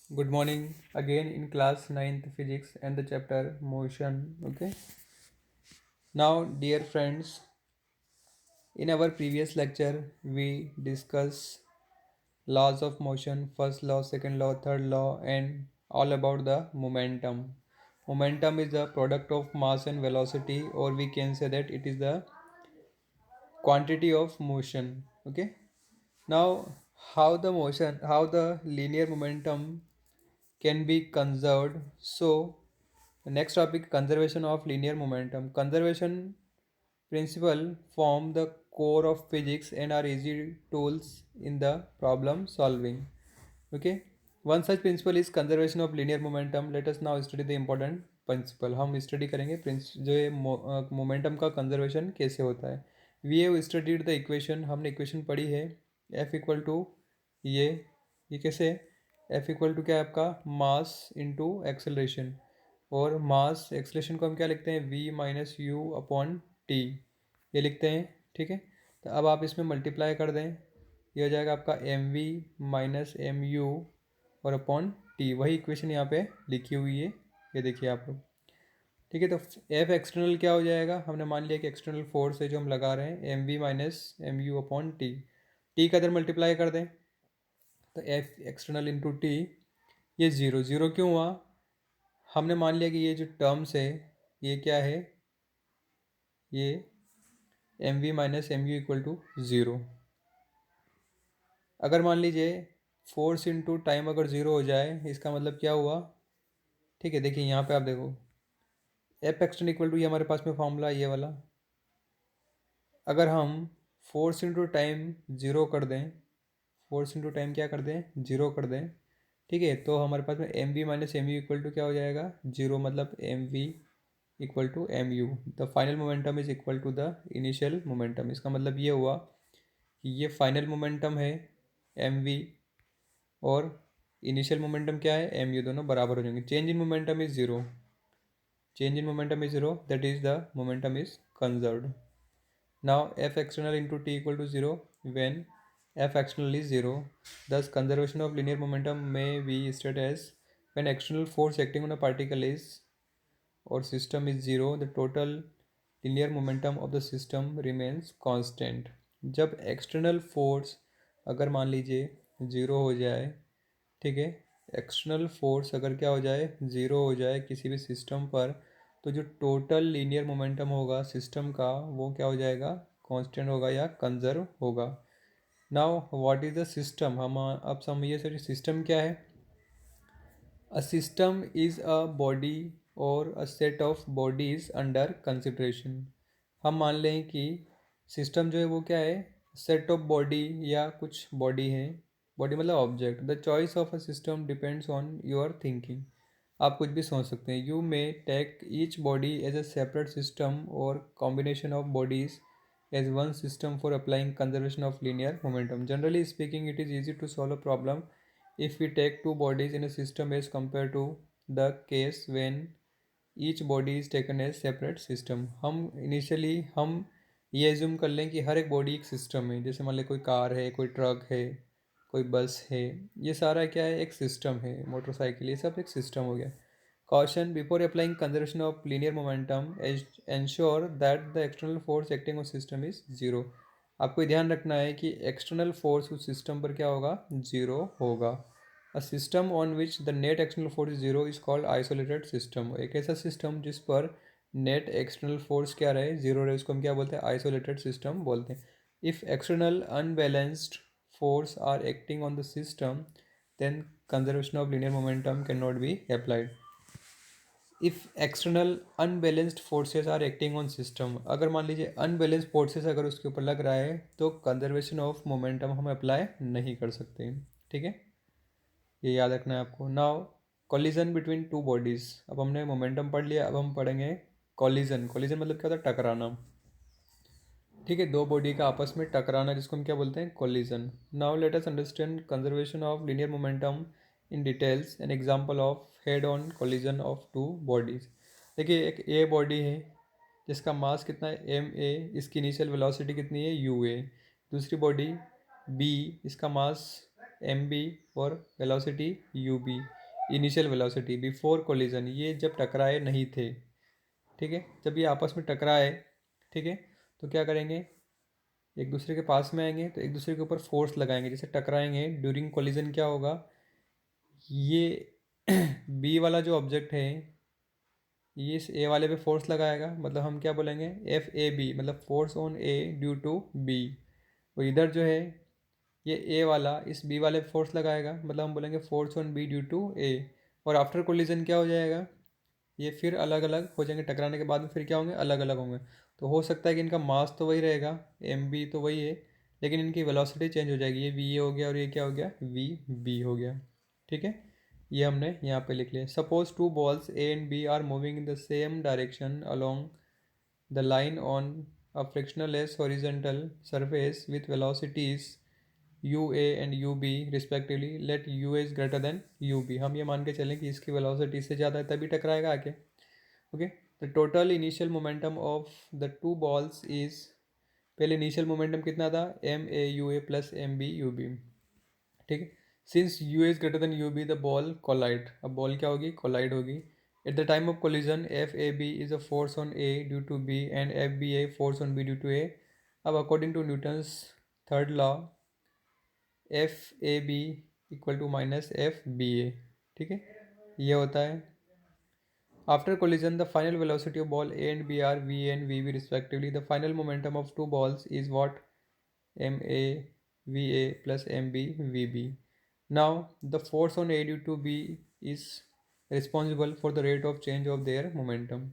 Good morning again in class ninth physics and the chapter motion. Okay. Now, dear friends, in our previous lecture, we discussed laws of motion, first law, second law, third law, and all about the momentum. Momentum is the product of mass and velocity, or we can say that it is the quantity of motion. Okay. Now, how the linear momentum can be conserved. So, the next topic, conservation of linear momentum. Conservation principle form the core of physics and are easy tools in the problem solving. Okay. One such principle is conservation of linear momentum. Let us now study the important principle. हम study करेंगे जो ये momentum का conservation कैसे होता है. We have studied the equation. हमने equation पढ़ी है. एफ इक्वल टू ये ये कैसे एफ इक्वल टू क्या है आपका मास इंटू एक्सेलरेशन. और मास एक्सेलरेशन को हम क्या लिखते हैं v minus u upon t. ये लिखते हैं. ठीक है. तो अब आप इसमें मल्टीप्लाई कर दें. ये हो जाएगा आपका m v minus m u और अपॉन टी. वही इक्वेशन यहाँ पे लिखी हुई है. ये देखिए आप लोग. ठीक है. तो एफ एक्सटर्नल क्या हो जाएगा. हमने मान लिया कि एक्सटर्नल फोर्स है जो हम लगा रहे हैं m v minus m you upon t. T का इधर मल्टीप्लाई कर दें तो एफ एक्सटर्नल इंटू टी. ये ज़ीरो ज़ीरो क्यों हुआ. हमने मान लिया कि ये जो टर्म्स है ये क्या है. ये m v minus m u equal to zero. अगर मान लीजिए फोर्स इंटू टाइम अगर ज़ीरो हो जाए इसका मतलब क्या हुआ. ठीक है. देखिए यहाँ पे आप देखो एफ एक्सटर्नल इक्वल टू ये हमारे पास में फॉर्मूला ये वाला. अगर हम फोर्स इंटू टाइम ज़ीरो कर दें. फोर्स इंटू टाइम क्या कर दें ज़ीरो कर दें. ठीक है. तो हमारे पास में m v minus m u equal to क्या हो जाएगा ज़ीरो. मतलब m we equal to m u. The final momentum is equal to the initial momentum. इसका मतलब ये हुआ कि ये फाइनल मोमेंटम है एम वी और इनिशियल मोमेंटम क्या है एम यू. दोनों बराबर हो जाएंगे. Change in momentum is zero. Change in momentum is zero. That is the momentum is conserved. Now f external into t equal to 0 when f external is 0. Thus conservation of linear momentum may be stated as when external force acting on a particle is or system is 0, the total linear momentum of the system remains constant. जब external force अगर मान लीजिए zero हो जाए. ठीक है. External force अगर क्या हो जाए ज़ीरो हो जाए किसी भी सिस्टम पर तो जो टोटल लीनियर मोमेंटम होगा सिस्टम का वो क्या हो जाएगा कांस्टेंट होगा या कंजर्व होगा. Now what is the system. हम अब समझिए सर सिस्टम क्या है. A system is a body और a set of bodies under consideration. हम मान लें कि सिस्टम जो है वो क्या है सेट ऑफ बॉडी या कुछ बॉडी है. बॉडी मतलब object. The choice of a system depends on your thinking. आप कुछ भी सोच सकते हैं. You may take each body as a separate system और combination of bodies as one system for applying conservation of linear momentum. Generally speaking it is easy to solve a problem if we take two bodies in a system as compared to the case when each body is taken as separate system. हम initially हम ये assume कर लें कि हर एक body एक system है. जैसे मान लें कोई कार है कोई ट्रक है कोई बस है. ये सारा क्या है एक सिस्टम है. मोटरसाइकिल ये सब एक सिस्टम हो गया. Caution before applying conservation of linear momentum ensure that the external force acting on system is zero. आपको ये ध्यान रखना है कि एक्सटर्नल फोर्स उस सिस्टम पर क्या होगा जीरो होगा. A system on which the net external force zero is called isolated system. एक ऐसा सिस्टम जिस पर नेट एक्सटर्नल फोर्स क्या रहे जीरो रहे उसको हम क्या बोलते हैं आइसोलेटेड सिस्टम बोलते हैं. If external unbalanced force are acting on the system then conservation of linear momentum cannot be applied. If external unbalanced forces are acting on system. अगर मान लीजिए अनबैलेंस्ड फोर्सेस अगर उसके ऊपर लग रहा है तो कंजर्वेशन ऑफ मोमेंटम हम अप्लाई नहीं कर सकते. ठीक है. ये याद रखना है आपको. Now collision between two bodies. अब हमने मोमेंटम पढ़ लिया. अब हम पढ़ेंगे कॉलिजन. कॉलिजन मतलब क्या होता है टकराना. ठीक है. दो बॉडी का आपस में टकराना जिसको हम क्या बोलते हैं collision. Now let us understand conservation of linear momentum in details. An example of head on collision of two bodies. देखिए एक ए बॉडी है जिसका मास कितना है एम ए. इसकी इनिशियल वेलोसिटी कितनी है यू ए. दूसरी बॉडी बी इसका मास एम बी और velocity u B, initial velocity before collision, ये जब टकराए नहीं थे, ठीक है। जब ये आपस में टकराए, ठीक है, तो क्या करेंगे, एक दूसरे के पास में आएंगे तो एक दूसरे के ऊपर फोर्स लगाएंगे, जैसे टकराएंगे ड्यूरिंग कोलिजन क्या होगा, ये बी वाला जो ऑब्जेक्ट है ये इस ए वाले पे फोर्स लगाएगा, मतलब हम क्या बोलेंगे, एफ ए बी, मतलब force on A due to B. और इधर जो है ये ए वाला इस बी वाले पे फोर्स लगाएगा, मतलब हम बोलेंगे force on B due to A. और आफ्टर कोलिजन क्या हो जाएगा, ये फिर अलग अलग हो जाएंगे, टकराने के बाद में फिर क्या होंगे, अलग अलग होंगे। तो हो सकता है कि इनका मास तो वही रहेगा, एम बी तो वही है, लेकिन इनकी वेलोसिटी चेंज हो जाएगी, ये वी ए हो गया और ये क्या हो गया, वी बी हो गया, ठीक है। ये हमने यहाँ पे लिख लिया। Suppose two balls A and B are moving in the same direction along the line on a frictionless horizontal surface with velocities u A and u B respectively, let u is greater than u B. हम ये मान के चलें कि इसकी velocity से ज़्यादा है तभी टकराएगा आके, okay. The total initial momentum of the two balls is, पहले इनिशियल मोमेंटम कितना था, m A you a plus m B you b, ठीक है। Since u is greater than u b the ball collide, अब ball क्या होगी, collide होगी। At the time of collision f A b is a force on A due to b and f B a force on B due to A. अब according to Newton's third law F A B equal to minus F B A, ठीक है, ये होता है। After collision, the final velocity of ball A and B are V and VB respectively. The final momentum of two balls is what? MA VA plus MB VB. Now, the force on A due to B is responsible for the rate of change of their momentum.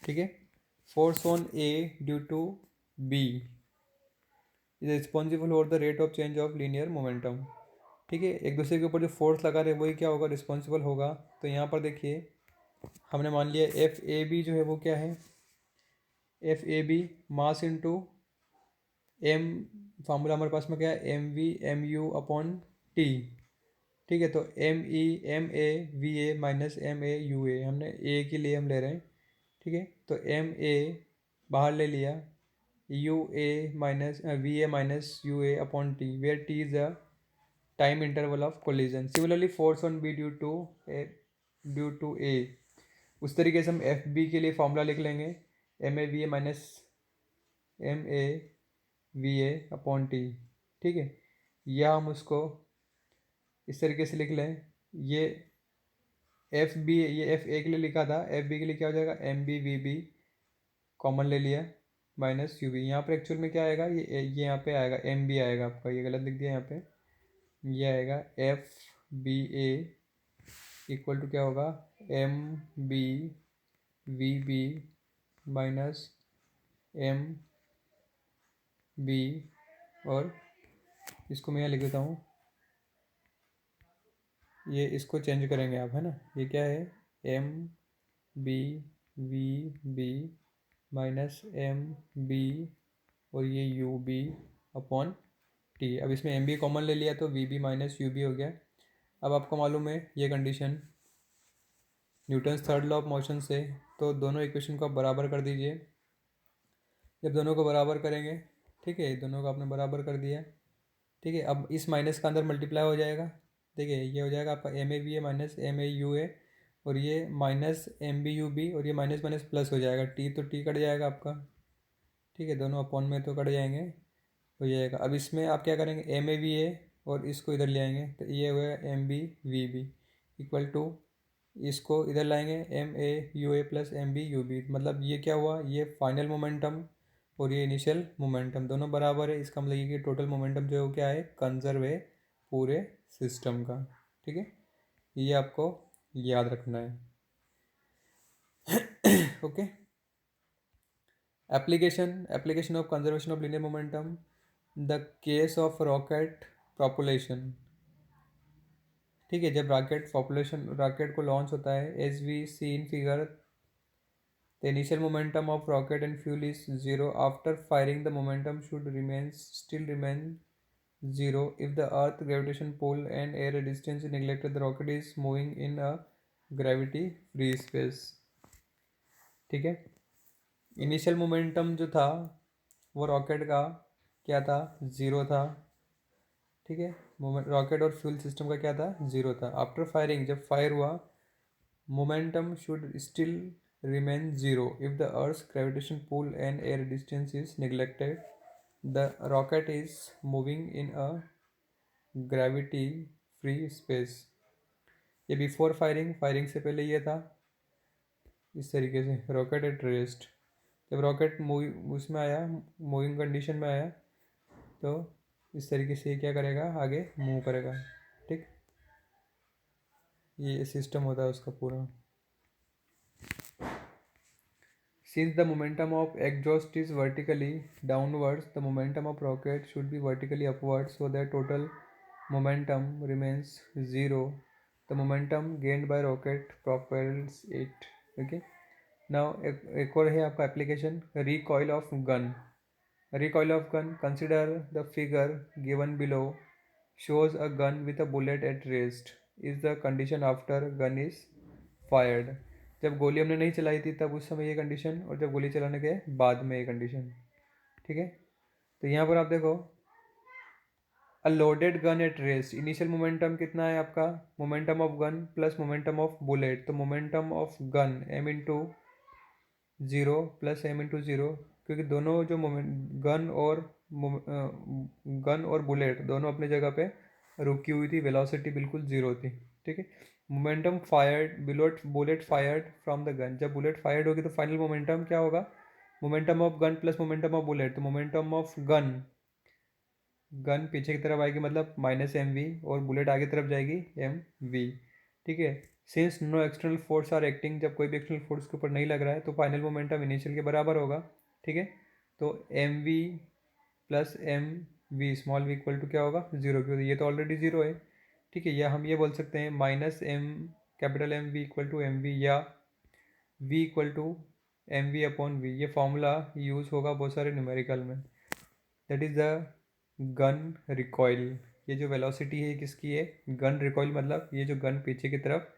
ठीक है, force on A due to B is responsible for the rate of change of linear momentum. ठीक है, एक दूसरे के ऊपर जो force लगा रहे वही क्या होगा, रिस्पॉन्सिबल होगा। तो यहाँ पर देखिए हमने मान लिया एफ ए बी जो है वो क्या है, एफ ए B mass into M, formula हमारे पास में क्या है, M V M you upon T, ठीक है। तो M A V A minus M A you A, हमने ए के लिए हम ले रहे हैं, ठीक है। तो एम ए बाहर ले लिया, U A minus V A minus U A upon T, where T is a time interval of collision. Similarly force on B due to A, उस तरीके से हम एफ बी के लिए फॉर्मूला लिख लेंगे, m A V A minus M A V a upon T, ठीक है। या हम उसको इस तरीके से लिख लें, ये एफ बी, ये एफ ए के लिए लिखा था, एफ बी के लिए क्या हो जाएगा, m b v b common ले लिया माइनस यू बी। यहाँ पर एक्चुअल में क्या आएगा, ये यहाँ पे आएगा एम बी आएगा, आपका ये गलत लिख दिया यहाँ पे, ये आएगा f B a equal to क्या होगा, m b v b minus M B, और इसको मैं यहाँ लिख देता हूँ, ये इसको चेंज करेंगे आप, है ना। ये क्या है, m b v b minus M B और ये यू बी अपॉन टी। अब इसमें एम बी कॉमन ले लिया तो v b minus u b हो गया। अब आपको मालूम है ये condition Newton's third law of motion से, तो दोनों इक्वेशन को आप बराबर कर दीजिए। जब दोनों को बराबर करेंगे, ठीक है, दोनों को आपने बराबर कर दिया, ठीक है। अब इस माइनस का अंदर मल्टीप्लाई हो जाएगा, देखिए ये हो जाएगा आपका M A B A minus M A you A, और ये minus M B you B, और ये माइनस माइनस प्लस हो जाएगा, टी तो टी कट जाएगा आपका, ठीक है, दोनों अपॉन में तो कट जाएंगे, हो जाएगा। अब इसमें आप क्या करेंगे, एम ए बी ए और इसको इधर ले आएंगे, तो ये हो गया m b v b equal to, इसको इधर लाएंगे m A you a plus m B you b, मतलब ये क्या हुआ, ये फाइनल मोमेंटम और ये इनिशियल मोमेंटम दोनों बराबर है। इसका मतलब ये कि टोटल मोमेंटम जो है वो क्या है, कंजर्व है पूरे सिस्टम का, ठीक है। ये आपको याद रखना है। Okay, application of conservation of linear momentum, the case of rocket propulsion, ठीक है। जब रॉकेट को लॉन्च होता है, as we see in figure, the initial momentum of rocket and fuel is zero. After firing, the momentum should still remain zero. If the earth gravitation pull and air resistance is neglected, the rocket is moving in a gravity free space, ठीक है। Initial momentum जो था वो rocket का क्या था, zero था, ठीक है। रॉकेट और फ्यूल सिस्टम का क्या था, ज़ीरो था। आफ्टर फायरिंग, जब फायर हुआ, momentum should still remain zero if the earth gravitation pull and air distance is neglected. The rocket is moving in a gravity free space. ये before firing, firing से पहले ये था इस तरीके से, रॉकेट एट रेस्ट। जब रॉकेट मूव उसमें आया, मूविंग कंडीशन में आया, तो इस तरीके से क्या करेगा, आगे मूव करेगा। ठीक, ये सिस्टम होता है उसका पूरा। Since the momentum of exhaust is vertically downwards, the momentum of rocket should be vertically upwards so that total momentum remains zero. The momentum gained by rocket propels it. Okay. Now एक और है आपका application, recoil of gun. Recoil of gun. Consider the figure given below shows a gun with a bullet at rest. Is the condition after gun is fired. जब गोली हमने नहीं चलाई थी तब उस समय ये कंडीशन, और जब गोली चलाने के बाद में ये कंडीशन। ठीक है, तो यहाँ पर आप देखो, a loaded gun at rest, initial momentum कितना है आपका, momentum of gun plus momentum of bullet, तो momentum of gun M into zero plus M into zero, क्योंकि दोनों जो गन और बुलेट दोनों अपनी जगह पे रुकी हुई थी, वेलोसिटी बिल्कुल ज़ीरो थी। ठीक है, momentum fired, bullet fired from the gun, जब बुलेट फायर्ड होगी तो फाइनल मोमेंटम क्या होगा, momentum of gun plus momentum of bullet, तो मोमेंटम ऑफ गन पीछे की तरफ आएगी मतलब माइनस एम वी, और बुलेट आगे तरफ जाएगी एम वी। ठीक है, since no external force are acting, जब कोई भी एक्सटर्नल फोर्स के ऊपर नहीं लग रहा है तो फाइनल मोमेंटम इनिशियल के बराबर होगा। ठीक है, तो m v plus m v small v equal to क्या होगा, ज़ीरो, क्योंकि ये तो ऑलरेडी ज़ीरो है। ठीक है, या हम ये बोल सकते हैं minus M capital M we equal to M V, या V equal to M V upon V. ये फॉर्मूला यूज़ होगा बहुत सारे न्यूमेरिकल में। That is the gun recoil. ये जो वेलोसिटी है किसकी है, गन रिकॉइल, मतलब ये जो गन पीछे की तरफ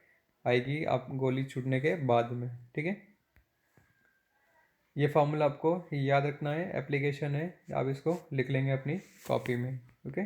आएगी आप गोली छूटने के बाद में। ठीक है, ये फार्मूला आपको याद रखना है, एप्लीकेशन है, आप इसको लिख लेंगे अपनी कॉपी में। ओके।